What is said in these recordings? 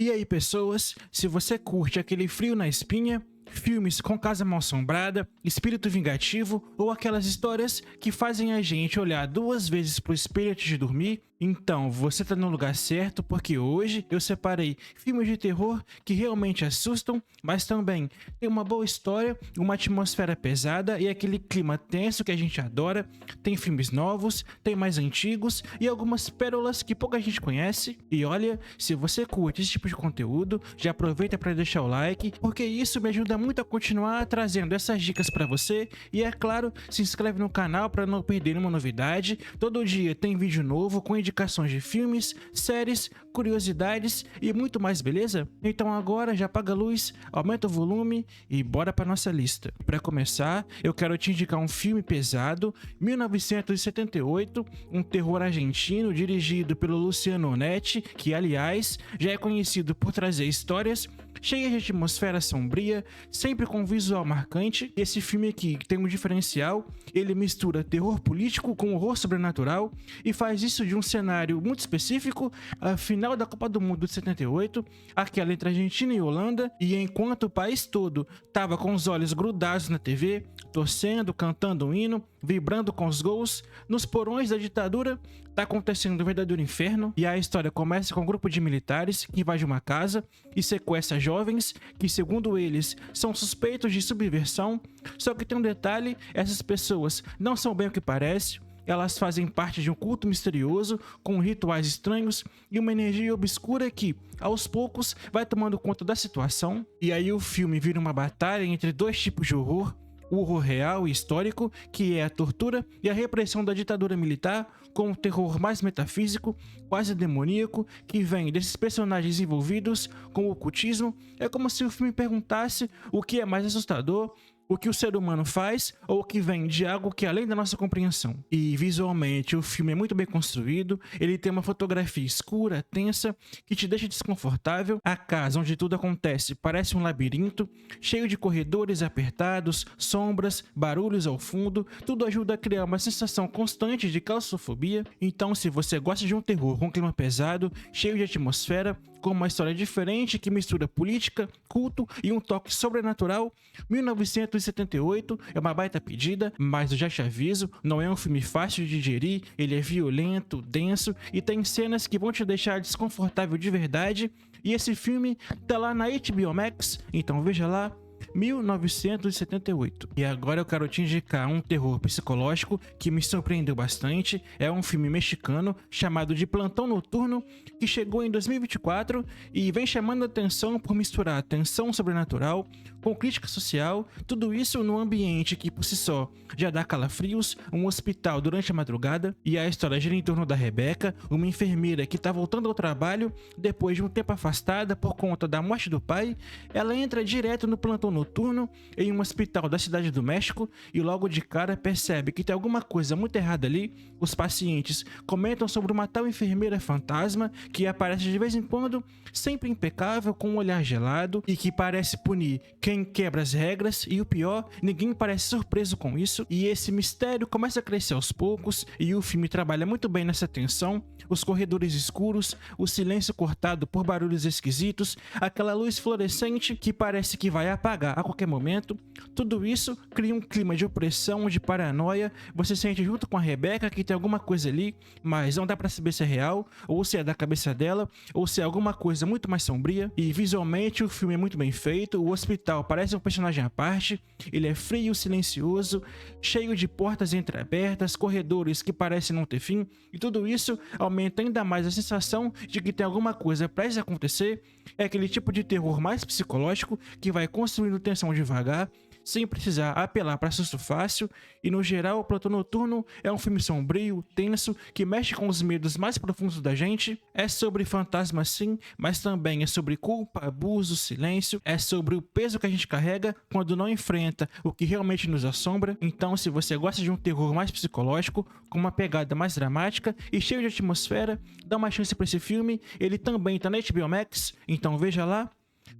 E aí, pessoas, se você curte aquele frio na espinha, filmes com casa mal-assombrada, espírito vingativo ou aquelas histórias que fazem a gente olhar duas vezes pro espelho antes de dormir, então você tá no lugar certo, porque hoje eu separei filmes de terror que realmente assustam, mas também tem uma boa história, uma atmosfera pesada e aquele clima tenso que a gente adora. Tem filmes novos, tem mais antigos e algumas pérolas que pouca gente conhece. E olha, se você curte esse tipo de conteúdo, já aproveita para deixar o like, porque isso me ajuda muito a continuar trazendo essas dicas para você. E é claro, se inscreve no canal para não perder nenhuma novidade. Todo dia tem vídeo novo com indicações de filmes, séries, curiosidades e muito mais, beleza? Então agora já apaga a luz, aumenta o volume e bora para nossa lista. Para começar, eu quero te indicar um filme pesado, 1978, um terror argentino dirigido pelo Luciano Onetti, que aliás já é conhecido por trazer histórias cheias de atmosfera sombria, sempre com um visual marcante. Esse filme aqui tem um diferencial, ele mistura terror político com horror sobrenatural e faz isso de um cenário muito específico, a final da Copa do Mundo de 78, aquela entre Argentina e Holanda, e enquanto o país todo tava com os olhos grudados na TV, torcendo, cantando um hino, vibrando com os gols, nos porões da ditadura tá acontecendo um verdadeiro inferno. E a história começa com um grupo de militares que invade uma casa e sequestra jovens que, segundo eles, são suspeitos de subversão. Só que tem um detalhe, essas pessoas não são bem o que parece. Elas fazem parte de um culto misterioso, com rituais estranhos e uma energia obscura que, aos poucos, vai tomando conta da situação. E aí o filme vira uma batalha entre dois tipos de horror: o horror real e histórico, que é a tortura e a repressão da ditadura militar, com um terror mais metafísico, quase demoníaco, que vem desses personagens envolvidos com o ocultismo. É como se o filme perguntasse o que é mais assustador, o que o ser humano faz ou o que vem de algo que é além da nossa compreensão. E visualmente o filme é muito bem construído, ele tem uma fotografia escura, tensa, que te deixa desconfortável. A casa onde tudo acontece parece um labirinto, cheio de corredores apertados, sombras, barulhos ao fundo, tudo ajuda a criar uma sensação constante de claustrofobia. Então, se você gosta de um terror com clima pesado, cheio de atmosfera, com uma história diferente que mistura política, culto e um toque sobrenatural, 1978 é uma baita pedida, mas eu já te aviso, não é um filme fácil de digerir, ele é violento, denso e tem cenas que vão te deixar desconfortável de verdade. E esse filme tá lá na HBO Max, então veja lá. 1978. E agora eu quero te indicar um terror psicológico que me surpreendeu bastante. É um filme mexicano chamado de Plantão Noturno, que chegou em 2024 e vem chamando a atenção por misturar tensão sobrenatural com crítica social, tudo isso num ambiente que por si só já dá calafrios, um hospital durante a madrugada. E a história gira em torno da Rebeca, uma enfermeira que tá voltando ao trabalho depois de um tempo afastada por conta da morte do pai. Ela entra direto no plantão noturno em um hospital da cidade do México e logo de cara percebe que tem alguma coisa muito errada ali. Os pacientes comentam sobre uma tal enfermeira fantasma que aparece de vez em quando, sempre impecável, com um olhar gelado e que parece punir quem quebra as regras, e o pior, ninguém parece surpreso com isso. E esse mistério começa a crescer aos poucos e o filme trabalha muito bem nessa tensão, os corredores escuros, o silêncio cortado por barulhos esquisitos, aquela luz fluorescente que parece que vai apagar a qualquer momento. Tudo isso cria um clima de opressão, de paranoia. Você sente junto com a Rebeca que tem alguma coisa ali, mas não dá pra saber se é real, ou se é da cabeça dela, ou se é alguma coisa muito mais sombria. E visualmente o filme é muito bem feito, o hospital parece um personagem à parte, ele é frio, silencioso, cheio de portas entreabertas, corredores que parecem não ter fim, e tudo isso aumenta ainda mais a sensação de que tem alguma coisa prestes a acontecer. É aquele tipo de terror mais psicológico que vai construindo tensão devagar, sem precisar apelar para susto fácil. E no geral, o Plantão Noturno é um filme sombrio, tenso, que mexe com os medos mais profundos da gente. É sobre fantasmas sim, mas também é sobre culpa, abuso, silêncio. É sobre o peso que a gente carrega quando não enfrenta o que realmente nos assombra. Então, se você gosta de um terror mais psicológico, com uma pegada mais dramática e cheio de atmosfera, dá uma chance para esse filme. Ele também tá na HBO Max, então veja lá.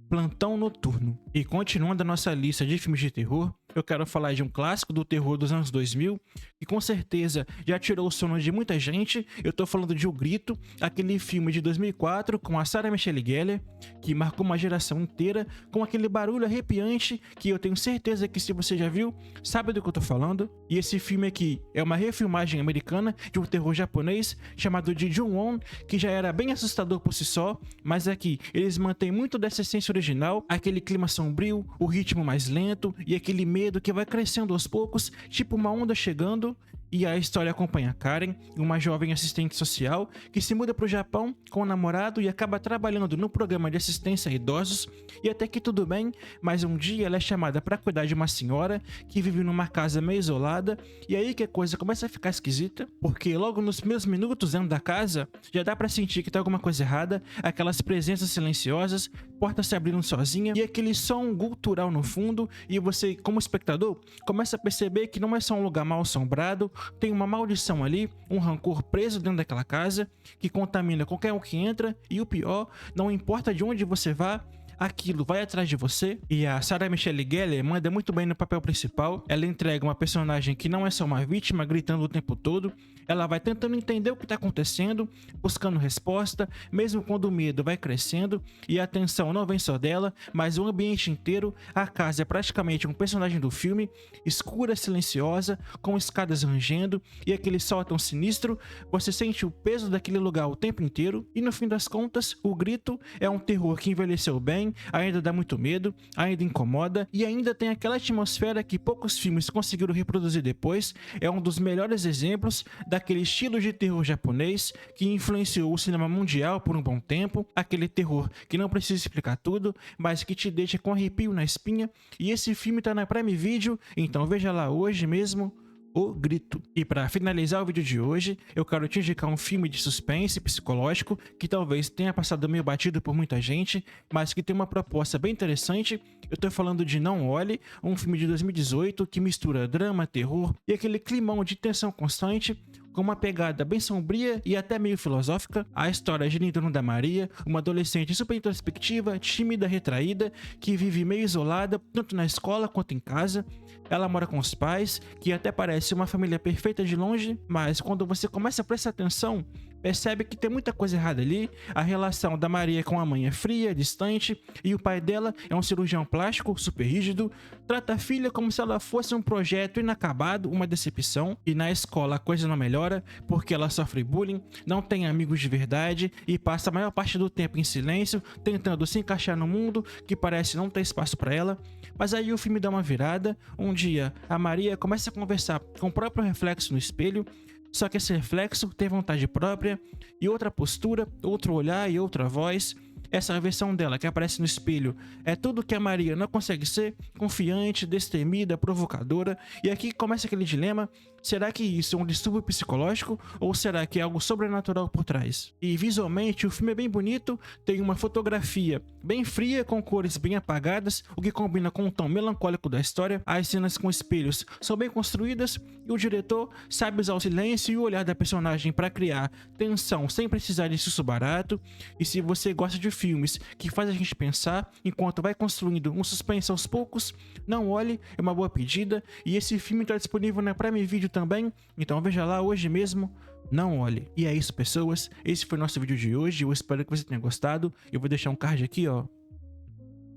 Plantão Noturno. E continuando a nossa lista de filmes de terror, eu quero falar de um clássico do terror dos anos 2000, que com certeza já tirou o sono de muita gente. Eu tô falando de O Grito, aquele filme de 2004 com a Sarah Michelle Gellar, que marcou uma geração inteira, com aquele barulho arrepiante que eu tenho certeza que, se você já viu, sabe do que eu tô falando. E esse filme aqui é uma refilmagem americana de um terror japonês chamado de Ju-On, que já era bem assustador por si só, mas aqui eles mantêm muito dessa essência original, aquele clima sombrio, o ritmo mais lento e aquele medo que vai crescendo aos poucos, tipo uma onda chegando. E a história acompanha Karen, uma jovem assistente social que se muda para o Japão com o namorado e acaba trabalhando no programa de assistência a idosos, e até que tudo bem, mas um dia ela é chamada para cuidar de uma senhora que vive numa casa meio isolada, e aí que a coisa começa a ficar esquisita, porque logo nos primeiros minutos dentro da casa já dá para sentir que tá alguma coisa errada, aquelas presenças silenciosas, portas se abrindo sozinha e aquele som gutural no fundo, e você, como espectador, começa a perceber que não é só um lugar mal assombrado, tem uma maldição ali, um rancor preso dentro daquela casa, que contamina qualquer um que entra, e o pior, não importa de onde você vá, aquilo vai atrás de você. E a Sarah Michelle Gellar manda muito bem no papel principal. Ela entrega uma personagem que não é só uma vítima gritando o tempo todo, ela vai tentando entender o que está acontecendo, buscando resposta, mesmo quando o medo vai crescendo e a tensão não vem só dela, mas o ambiente inteiro. A casa é praticamente um personagem do filme, escura, silenciosa, com escadas rangendo e aquele sótão sinistro. Você sente o peso daquele lugar o tempo inteiro, e no fim das contas, O Grito é um terror que envelheceu bem, ainda dá muito medo, ainda incomoda e ainda tem aquela atmosfera que poucos filmes conseguiram reproduzir depois. É um dos melhores exemplos daquele estilo de terror japonês que influenciou o cinema mundial por um bom tempo, aquele terror que não precisa explicar tudo, mas que te deixa com arrepio na espinha. E esse filme tá na Prime Video, então veja lá hoje mesmo, O Grito. E para finalizar o vídeo de hoje, eu quero te indicar um filme de suspense psicológico que talvez tenha passado meio batido por muita gente, mas que tem uma proposta bem interessante. Eu tô falando de Não Olhe, um filme de 2018 que mistura drama, terror e aquele climão de tensão constante, com uma pegada bem sombria e até meio filosófica. A história gira em torno da Maria, uma adolescente super introspectiva, tímida, retraída, que vive meio isolada, tanto na escola quanto em casa. Ela mora com os pais, que até parece uma família perfeita de longe, mas quando você começa a prestar atenção, percebe que tem muita coisa errada ali. A relação da Maria com a mãe é fria, distante, e o pai dela é um cirurgião plástico super rígido, trata a filha como se ela fosse um projeto inacabado, uma decepção, e na escola a coisa não melhora, porque ela sofre bullying, não tem amigos de verdade e passa a maior parte do tempo em silêncio, tentando se encaixar no mundo que parece não ter espaço para ela. Mas aí o filme dá uma virada. Um dia a Maria começa a conversar com o próprio reflexo no espelho, só que esse reflexo tem vontade própria e outra postura, outro olhar e outra voz. Essa versão dela que aparece no espelho é tudo que a Maria não consegue ser: confiante, destemida, provocadora. E aqui começa aquele dilema: será que isso é um distúrbio psicológico ou será que é algo sobrenatural por trás? E visualmente o filme é bem bonito, tem uma fotografia bem fria com cores bem apagadas, o que combina com o tom melancólico da história. As cenas com espelhos são bem construídas e o diretor sabe usar o silêncio e o olhar da personagem para criar tensão sem precisar de susto barato. E se você gosta de filmes que faz a gente pensar enquanto vai construindo um suspense aos poucos, Não Olhe é uma boa pedida. E esse filme está disponível na Prime Video também, então veja lá hoje mesmo, Não Olhe. E é isso, pessoas, esse foi o nosso vídeo de hoje. Eu espero que você tenha gostado. Eu vou deixar um card aqui, ó,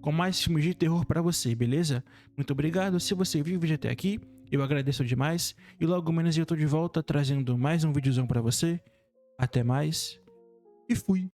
com mais filmes de terror pra você, beleza? Muito obrigado se você viu o vídeo até aqui, eu agradeço demais. E logo menos eu tô de volta trazendo mais um videozão pra você. Até mais e fui!